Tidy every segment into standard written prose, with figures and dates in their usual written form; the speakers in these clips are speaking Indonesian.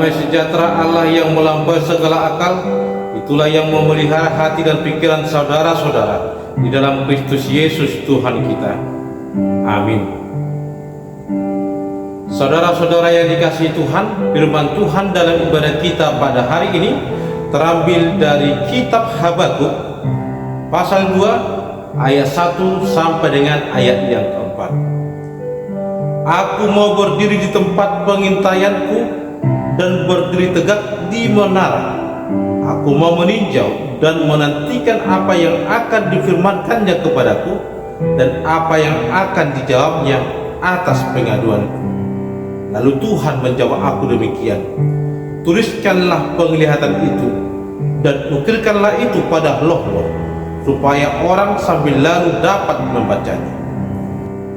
Damai sejahtera Allah yang melampaui segala akal, itulah yang memelihara hati dan pikiran saudara-saudara di dalam Kristus Yesus Tuhan kita. Amin. Saudara-saudara yang dikasihi Tuhan, firman Tuhan dalam ibadah kita pada hari ini terambil dari kitab Habakuk pasal 2 ayat 1 sampai dengan ayat yang keempat. Aku mau berdiri di tempat pengintaianku dan berdiri tegak di menara. Aku mau meninjau dan menantikan apa yang akan difirmankannya kepadaku dan apa yang akan dijawabnya atas pengaduanku. Lalu Tuhan menjawab aku demikian, tuliskanlah penglihatan itu dan ukirkanlah itu pada loh-loh, supaya orang sambil lalu dapat membacanya.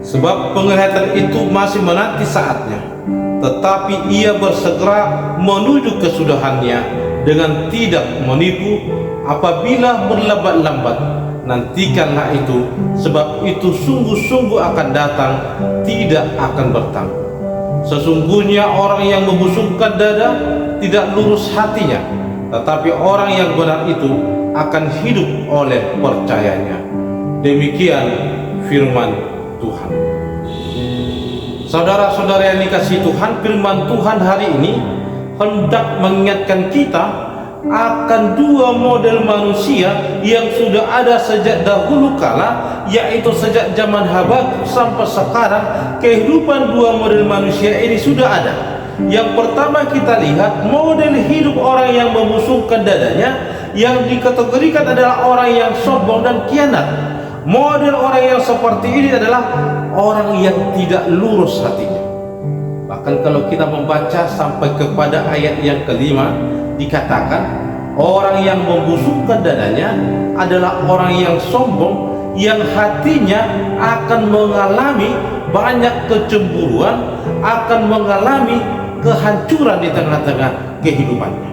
Sebab penglihatan itu masih menanti saatnya, tetapi ia bersegera menuju kesudahannya dengan tidak menipu. Apabila berlambat-lambat, nantikanlah itu, sebab itu sungguh-sungguh akan datang, tidak akan bertanggung. Sesungguhnya orang yang membusungkan dada tidak lurus hatinya, tetapi orang yang benar itu akan hidup oleh percayanya. Demikian firman Tuhan. Saudara-saudara yang dikasihi Tuhan, firman Tuhan hari ini hendak mengingatkan kita akan dua model manusia yang sudah ada sejak dahulu kala, yaitu sejak zaman Habakuk sampai sekarang. Kehidupan dua model manusia ini sudah ada. Yang pertama kita lihat model hidup orang yang membusungkan dadanya, yang dikategorikan adalah orang yang sombong dan khianat. Model orang yang seperti ini adalah orang yang tidak lurus hatinya. Bahkan kalau kita membaca sampai kepada ayat yang kelima, dikatakan orang yang membusungkan dadanya adalah orang yang sombong, yang hatinya akan mengalami banyak kecemburuan, akan mengalami kehancuran di tengah-tengah kehidupannya.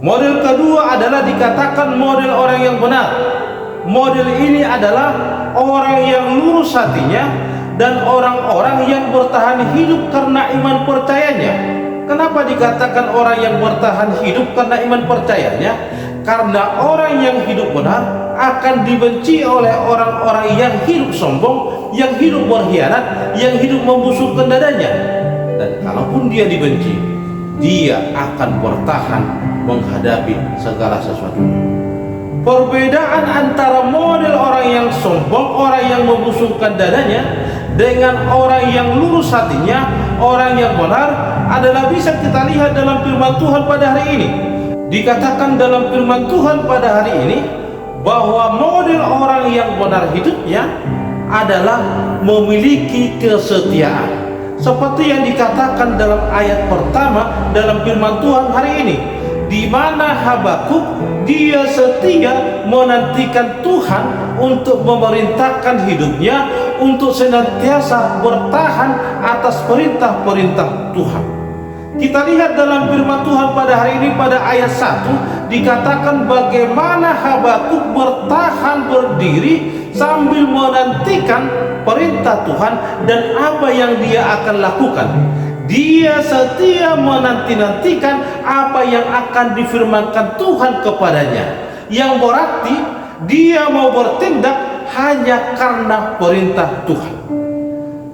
Model kedua adalah dikatakan model orang yang benar. Model ini adalah orang yang lurus hatinya dan orang-orang yang bertahan hidup karena iman percayanya. Kenapa dikatakan orang yang bertahan hidup karena iman percayanya? Karena orang yang hidup benar akan dibenci oleh orang-orang yang hidup sombong, yang hidup berkhianat, yang hidup membusukkan dadanya. Dan kalaupun dia dibenci, dia akan bertahan menghadapi segala sesuatunya. Perbedaan antara model orang yang sombong, orang yang membusungkan dadanya, dengan orang yang lurus hatinya, orang yang benar, adalah bisa kita lihat dalam firman Tuhan pada hari ini. Dikatakan dalam firman Tuhan pada hari ini bahwa model orang yang benar hidupnya adalah memiliki kesetiaan, seperti yang dikatakan dalam ayat pertama dalam firman Tuhan hari ini, di mana Habakuk dia setia menantikan Tuhan untuk memerintahkan hidupnya, untuk senantiasa bertahan atas perintah-perintah Tuhan. Kita lihat dalam firman Tuhan pada hari ini pada ayat 1 dikatakan bagaimana Habakuk bertahan berdiri sambil menantikan perintah Tuhan dan apa yang dia akan lakukan. Dia setia menanti-nantikan apa yang akan difirmankan Tuhan kepadanya, yang berarti dia mau bertindak hanya karena perintah Tuhan.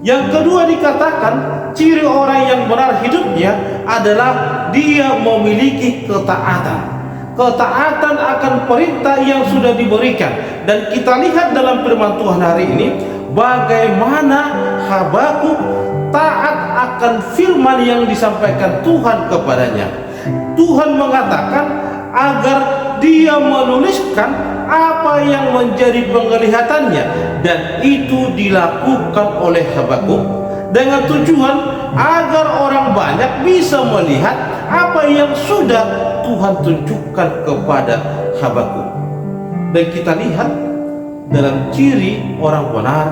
Yang kedua dikatakan ciri orang yang benar hidupnya adalah dia memiliki ketaatan. Ketaatan akan perintah yang sudah diberikan. Dan kita lihat dalam firman Tuhan hari ini bagaimana Habakuk taat akan firman yang disampaikan Tuhan kepadanya. Tuhan mengatakan agar dia menuliskan apa yang menjadi penglihatannya, dan itu dilakukan oleh Habakuk dengan tujuan agar orang banyak bisa melihat apa yang sudah Tuhan tunjukkan kepada Habakuk. Dan kita lihat dalam ciri orang benar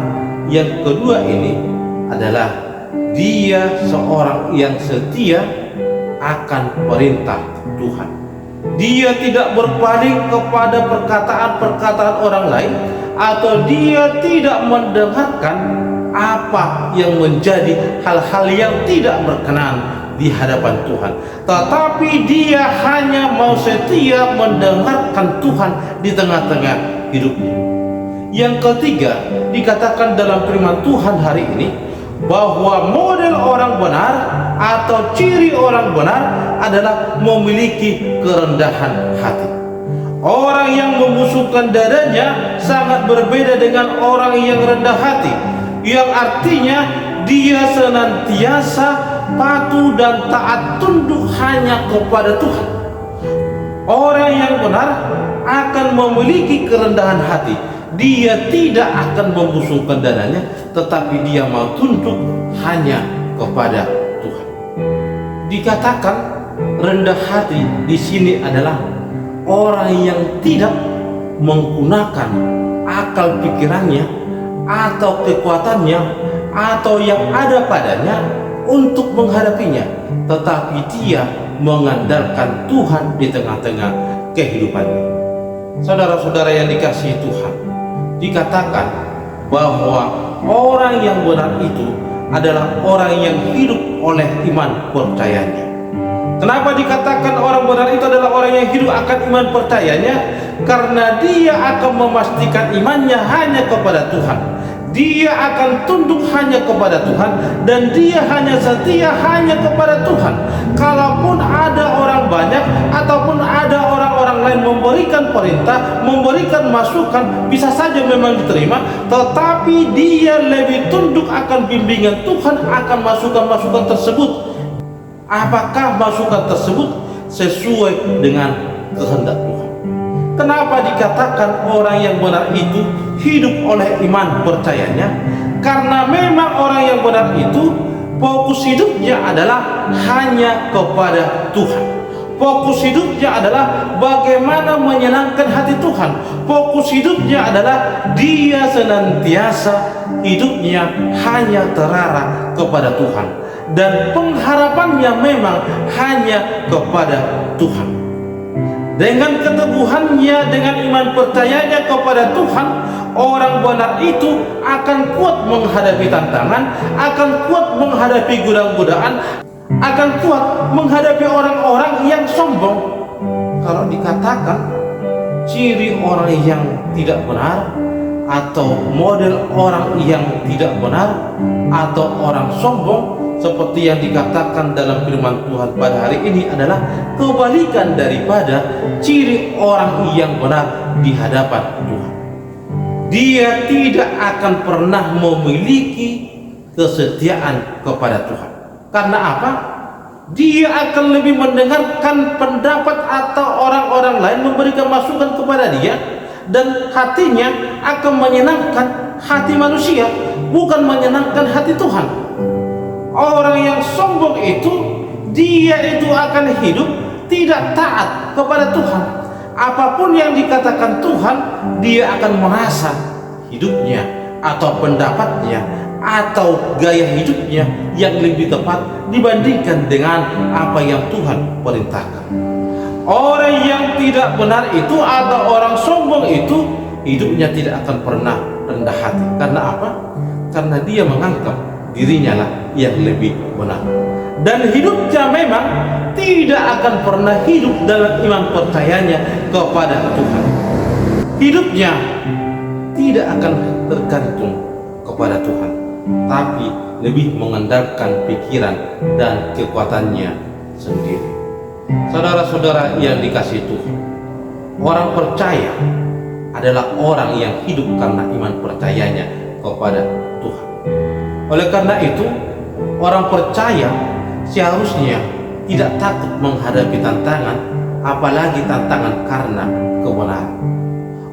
yang kedua ini adalah dia seorang yang setia akan perintah Tuhan. Dia tidak berpaling kepada perkataan-perkataan orang lain, atau dia tidak mendengarkan apa yang menjadi hal-hal yang tidak berkenan di hadapan Tuhan, tetapi dia hanya mau setia mendengarkan Tuhan di tengah-tengah hidupnya. Yang ketiga, dikatakan dalam firman Tuhan hari ini bahwa model orang benar atau ciri orang benar adalah memiliki kerendahan hati. Orang yang membusukkan dadanya sangat berbeda dengan orang yang rendah hati, yang artinya dia senantiasa patuh dan taat tunduk hanya kepada Tuhan. Orang yang benar akan memiliki kerendahan hati. Dia tidak akan membusungkan dadanya, tetapi dia mau tunduk hanya kepada Tuhan. Dikatakan rendah hati di sini adalah orang yang tidak menggunakan akal pikirannya atau kekuatannya atau yang ada padanya untuk menghadapinya, tetapi dia mengandalkan Tuhan di tengah-tengah kehidupannya. Saudara-saudara yang dikasihi Tuhan, dikatakan bahwa orang yang benar itu adalah orang yang hidup oleh iman percayanya. Kenapa dikatakan orang benar itu adalah orang yang hidup akan iman percayanya? Karena dia akan memastikan imannya hanya kepada Tuhan. Dia akan tunduk hanya kepada Tuhan, dan dia hanya setia hanya kepada Tuhan. Kalaupun ada orang banyak ataupun ada orang-orang lain memberikan perintah, memberikan masukan, bisa saja memang diterima, tetapi dia lebih tunduk akan bimbingan Tuhan, akan masukan-masukan tersebut. Apakah masukan tersebut sesuai dengan kehendak Tuhan? Kenapa dikatakan orang yang benar itu hidup oleh iman percayanya? Karena memang orang yang benar itu fokus hidupnya adalah hanya kepada Tuhan. Fokus hidupnya adalah bagaimana menyenangkan hati Tuhan. Fokus hidupnya adalah dia senantiasa hidupnya hanya terarah kepada Tuhan, dan pengharapannya memang hanya kepada Tuhan. Dengan keteguhannya, dengan iman percayanya kepada Tuhan, orang benar itu akan kuat menghadapi tantangan, akan kuat menghadapi godaan-godaan, akan kuat menghadapi orang-orang yang sombong. Kalau dikatakan ciri orang yang tidak benar atau model orang yang tidak benar atau orang sombong, seperti yang dikatakan dalam firman Tuhan pada hari ini, adalah kebalikan daripada ciri orang yang benar di hadapan Tuhan. Dia tidak akan pernah memiliki kesetiaan kepada Tuhan. Karena apa? Dia akan lebih mendengarkan pendapat atau orang-orang lain memberikan masukan kepada dia, dan hatinya akan menyenangkan hati manusia, bukan menyenangkan hati Tuhan. Orang yang sombong itu, dia itu akan hidup tidak taat kepada Tuhan. Apapun yang dikatakan Tuhan, dia akan merasa hidupnya atau pendapatnya atau gaya hidupnya yang lebih tepat dibandingkan dengan apa yang Tuhan perintahkan. Orang yang tidak benar itu atau orang sombong itu, hidupnya tidak akan pernah rendah hati. Karena apa? Karena dia menganggap dirinya lah yang lebih benar, dan hidupnya memang tidak akan pernah hidup dalam iman percayanya kepada Tuhan. Hidupnya tidak akan tergantung kepada Tuhan, tapi lebih mengandalkan pikiran dan kekuatannya sendiri. Saudara-saudara yang dikasihi Tuhan, orang percaya adalah orang yang hidup karena iman percayanya kepada Tuhan. Oleh karena itu, orang percaya seharusnya tidak takut menghadapi tantangan, apalagi tantangan karena kebenaran.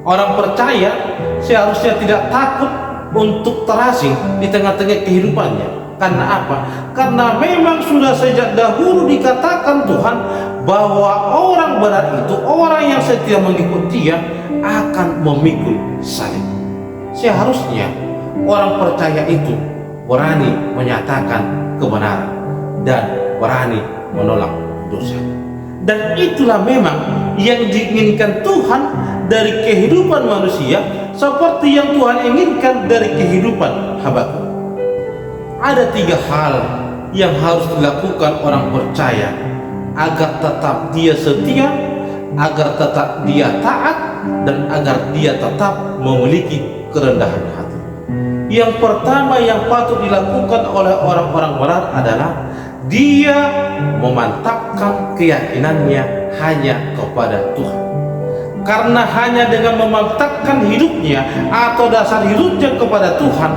Orang percaya seharusnya tidak takut untuk terasing di tengah-tengah kehidupannya. Karena apa? Karena memang sudah sejak dahulu dikatakan Tuhan bahwa orang benar itu, orang yang setia mengikut Dia, akan memikul salib. Seharusnya orang percaya itu berani menyatakan kebenaran dan berani menolak dosa. Dan itulah memang yang diinginkan Tuhan dari kehidupan manusia, seperti yang Tuhan inginkan dari kehidupan Habakuk. Ada 3 hal yang harus dilakukan orang percaya agar tetap dia setia, agar tetap dia taat, dan agar dia tetap memiliki kerendahan hati. Yang pertama yang patut dilakukan oleh orang-orang benar adalah dia memantapkan keyakinannya hanya kepada Tuhan. Karena hanya dengan memantapkan hidupnya atau dasar hidupnya kepada Tuhan,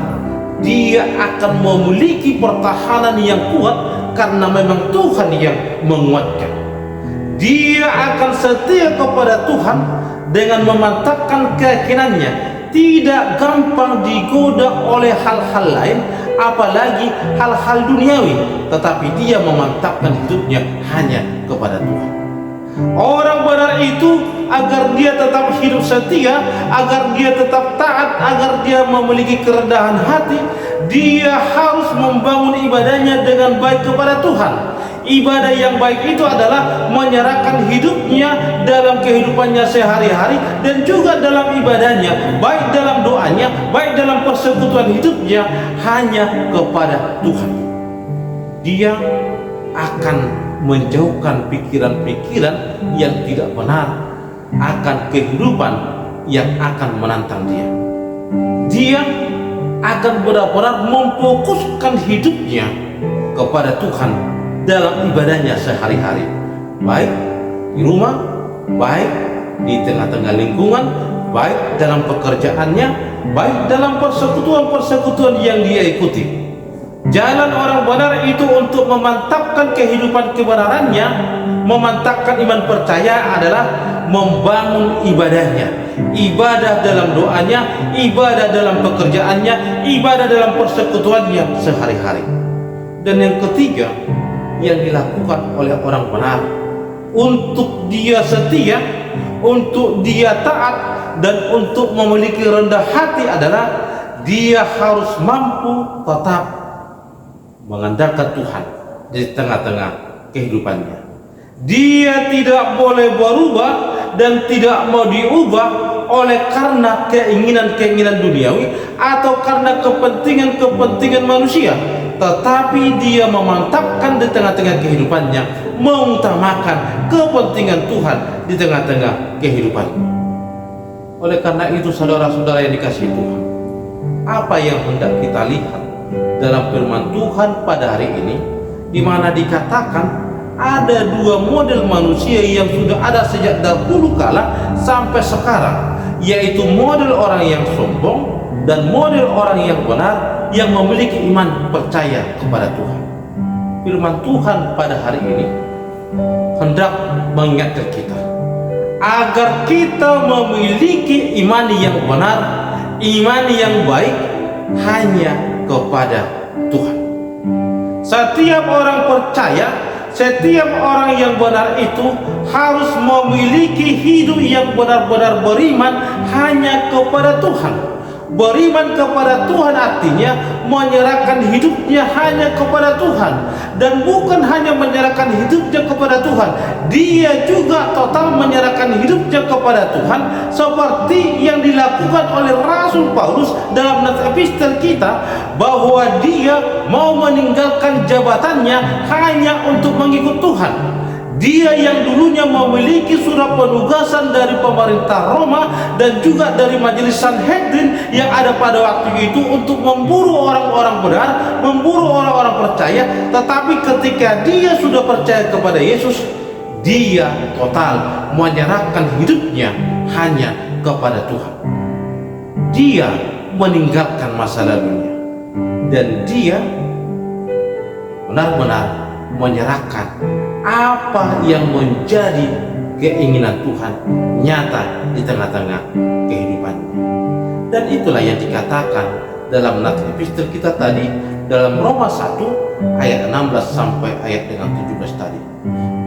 dia akan memiliki pertahanan yang kuat karena memang Tuhan yang menguatkan. Dia akan setia kepada Tuhan dengan memantapkan keyakinannya, tidak gampang digoda oleh hal-hal lain, apalagi hal-hal duniawi, tetapi dia memantapkan hidupnya hanya kepada Tuhan. Orang benar itu agar dia tetap hidup setia, agar dia tetap taat, agar dia memiliki kerendahan hati, dia harus membangun ibadahnya dengan baik kepada Tuhan. Ibadah yang baik itu adalah menyerahkan hidupnya dalam kehidupannya sehari-hari dan juga dalam ibadahnya, baik dalam doanya, baik dalam persekutuan hidupnya, hanya kepada Tuhan. Dia akan menjauhkan pikiran-pikiran yang tidak benar akan kehidupan yang akan menantang dia. Dia akan benar-benar memfokuskan hidupnya kepada Tuhan dalam ibadahnya sehari-hari, baik di rumah, baik di tengah-tengah lingkungan, baik dalam pekerjaannya, baik dalam persekutuan-persekutuan yang dia ikuti. Jalan orang benar itu untuk memantapkan kehidupan kebenarannya, memantapkan iman percaya adalah membangun ibadahnya, ibadah dalam doanya, ibadah dalam pekerjaannya, ibadah dalam persekutuannya sehari-hari. Dan yang ketiga yang dilakukan oleh orang benar untuk dia setia, untuk dia taat, dan untuk memiliki rendah hati adalah dia harus mampu tetap mengandalkan Tuhan di tengah-tengah kehidupannya. Dia tidak boleh berubah dan tidak mau diubah oleh karena keinginan-keinginan duniawi atau karena kepentingan-kepentingan manusia, tetapi dia memantapkan di tengah-tengah kehidupannya, mengutamakan kepentingan Tuhan di tengah-tengah kehidupannya. Oleh karena itu, saudara-saudara yang dikasihi Tuhan, apa yang hendak kita lihat dalam firman Tuhan pada hari ini, di mana dikatakan ada dua model manusia yang sudah ada sejak dahulu kala sampai sekarang, yaitu model orang yang sombong dan model orang yang benar yang memiliki iman percaya kepada Tuhan. Firman Tuhan pada hari ini hendak mengingatkan kita agar kita memiliki iman yang benar, iman yang baik hanya kepada Tuhan. Setiap orang percaya, setiap orang yang benar itu harus memiliki hidup yang benar-benar beriman hanya kepada Tuhan. Beriman kepada Tuhan artinya menyerahkan hidupnya hanya kepada Tuhan, dan bukan hanya menyerahkan hidupnya kepada Tuhan, dia juga total menyerahkan hidupnya kepada Tuhan, seperti yang dilakukan oleh Rasul Paulus dalam epistel kita, bahwa dia mau meninggalkan jabatannya hanya untuk mengikut Tuhan. Dia yang dulunya memiliki surat penugasan dari pemerintah Roma dan juga dari majelis Sanhedrin yang ada pada waktu itu untuk memburu orang-orang benar, memburu orang-orang percaya, tetapi ketika dia sudah percaya kepada Yesus, dia total menyerahkan hidupnya hanya kepada Tuhan. Dia meninggalkan masa lalunya dan dia benar-benar menyerahkan apa yang menjadi keinginan Tuhan nyata di tengah-tengah kehidupannya. Dan itulah yang dikatakan dalam epistel kita tadi, dalam Roma 1 ayat 16 sampai ayat dengan 17 tadi,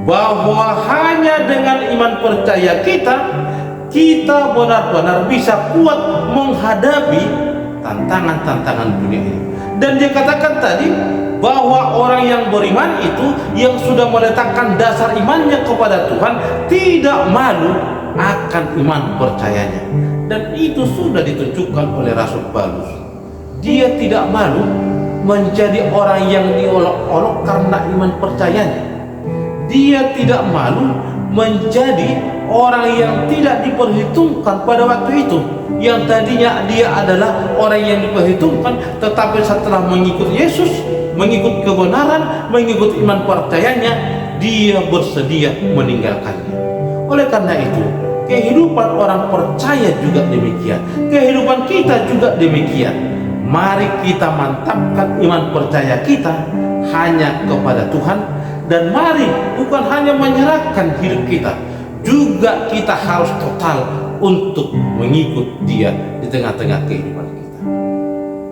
bahwa hanya dengan iman percaya kita benar-benar bisa kuat menghadapi tantangan-tantangan dunia ini. Dan dia katakan tadi bahwa orang yang beriman itu, yang sudah meletakkan dasar imannya kepada Tuhan, tidak malu akan iman percayanya. Dan itu sudah ditunjukkan oleh Rasul Paulus. Dia tidak malu menjadi orang yang diolok-olok karena iman percayanya. Dia tidak malu menjadi orang yang tidak diperhitungkan pada waktu itu. Yang tadinya dia adalah orang yang diperhitungkan, tetapi setelah mengikut Yesus, mengikut kebenaran, mengikut iman percayanya, dia bersedia meninggalkannya. Oleh karena itu, kehidupan orang percaya juga demikian. Kehidupan kita juga demikian. Mari kita mantapkan iman percaya kita hanya kepada Tuhan, dan mari bukan hanya menyerahkan hidup kita, juga kita harus total untuk mengikut Dia di tengah-tengah kehidupan kita.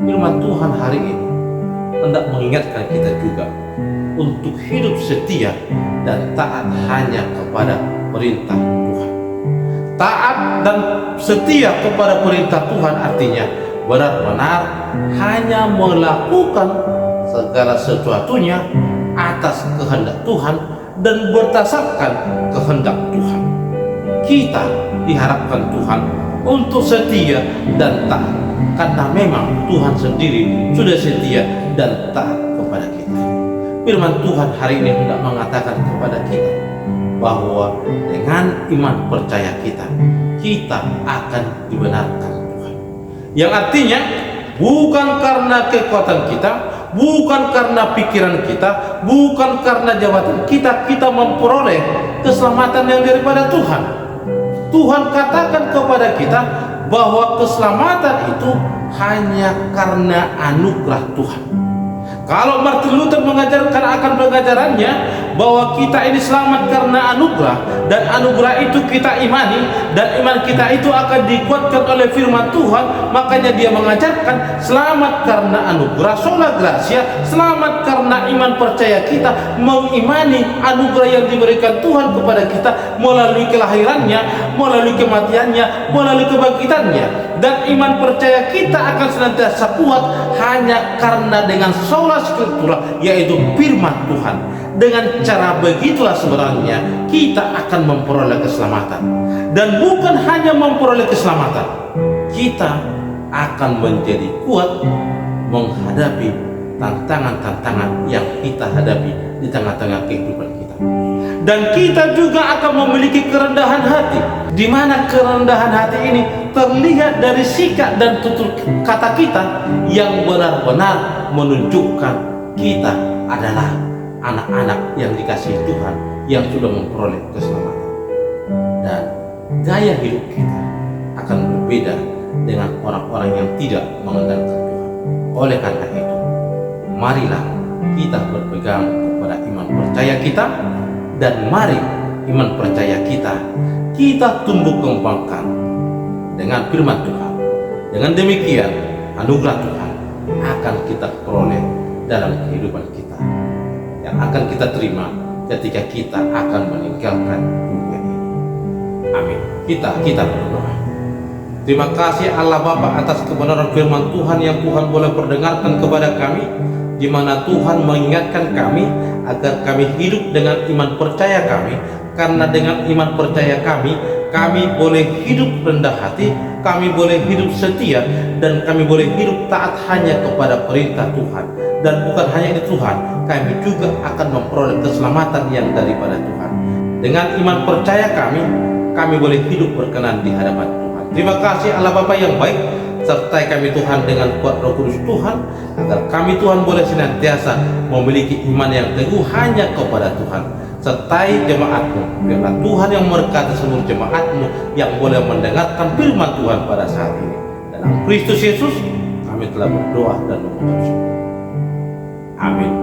Firman Tuhan hari ini hendak mengingatkan kita juga untuk hidup setia dan taat hanya kepada perintah Tuhan. Taat dan setia kepada perintah Tuhan artinya benar-benar hanya melakukan segala sesuatunya atas kehendak Tuhan dan berdasarkan kehendak Tuhan. Kita diharapkan Tuhan untuk setia dan taat, karena memang Tuhan sendiri sudah setia dan taat kepada kita. Firman Tuhan hari ini hendak mengatakan kepada kita bahwa dengan iman percaya kita, kita akan dibenarkan Tuhan. Yang artinya bukan karena kekuatan kita, bukan karena pikiran kita, bukan karena jabatan kita, kita memperoleh keselamatan yang daripada Tuhan. Tuhan katakan kepada kita bahwa keselamatan itu hanya karena anugerah Tuhan. Kalau Martin Luther mengajarkan akan pengajarannya bahwa kita ini selamat karena anugerah, dan anugerah itu kita imani, dan iman kita itu akan dikuatkan oleh firman Tuhan, makanya dia mengajarkan selamat karena anugerah, sola gratia, selamat karena iman percaya kita mengimani anugerah yang diberikan Tuhan kepada kita melalui kelahirannya, melalui kematiannya, melalui kebangkitannya. Dan iman percaya kita akan senantiasa kuat hanya karena dengan sola scriptura, yaitu firman Tuhan. Dengan cara begitulah sebenarnya kita akan memperoleh keselamatan. Dan bukan hanya memperoleh keselamatan, kita akan menjadi kuat menghadapi tantangan-tantangan yang kita hadapi di tengah-tengah kehidupan kita. Dan kita juga akan memiliki kerendahan hati, di mana kerendahan hati ini terlihat dari sikap dan tutur kata kita yang benar-benar menunjukkan kita adalah anak-anak yang dikasihi Tuhan, yang sudah memperoleh keselamatan. Dan gaya hidup kita akan berbeda dengan orang-orang yang tidak mengandalkan Tuhan. Oleh karena itu, marilah kita berpegang kepada iman percaya kita, dan mari iman percaya kita tumbuh kembangkan dengan firman Tuhan. Dengan demikian, anugerah Tuhan akan kita peroleh dalam kehidupan kita, yang akan kita terima ketika kita akan meninggalkan dunia ini. Amin. Kita berdoa. Terima kasih Allah Bapa atas kebenaran firman Tuhan yang Tuhan boleh perdengarkan kepada kami, di mana Tuhan mengingatkan kami agar kami hidup dengan iman percaya kami, karena dengan iman percaya kami boleh hidup rendah hati, kami boleh hidup setia, dan kami boleh hidup taat hanya kepada perintah Tuhan. Dan bukan hanya itu Tuhan, kami juga akan memperoleh keselamatan yang daripada Tuhan. Dengan iman percaya kami boleh hidup berkenan di hadapan Tuhan. Terima kasih Allah Bapa yang baik, sertai kami Tuhan dengan kuat Roh Kudus Tuhan, agar kami Tuhan boleh senantiasa memiliki iman yang teguh hanya kepada Tuhan. Sertai jemaat-Mu, biarlah Tuhan yang memberkati seluruh jemaat-Mu yang boleh mendengarkan firman Tuhan pada saat ini. Dalam Kristus Yesus kami telah berdoa dan mengucap syukur. Amin.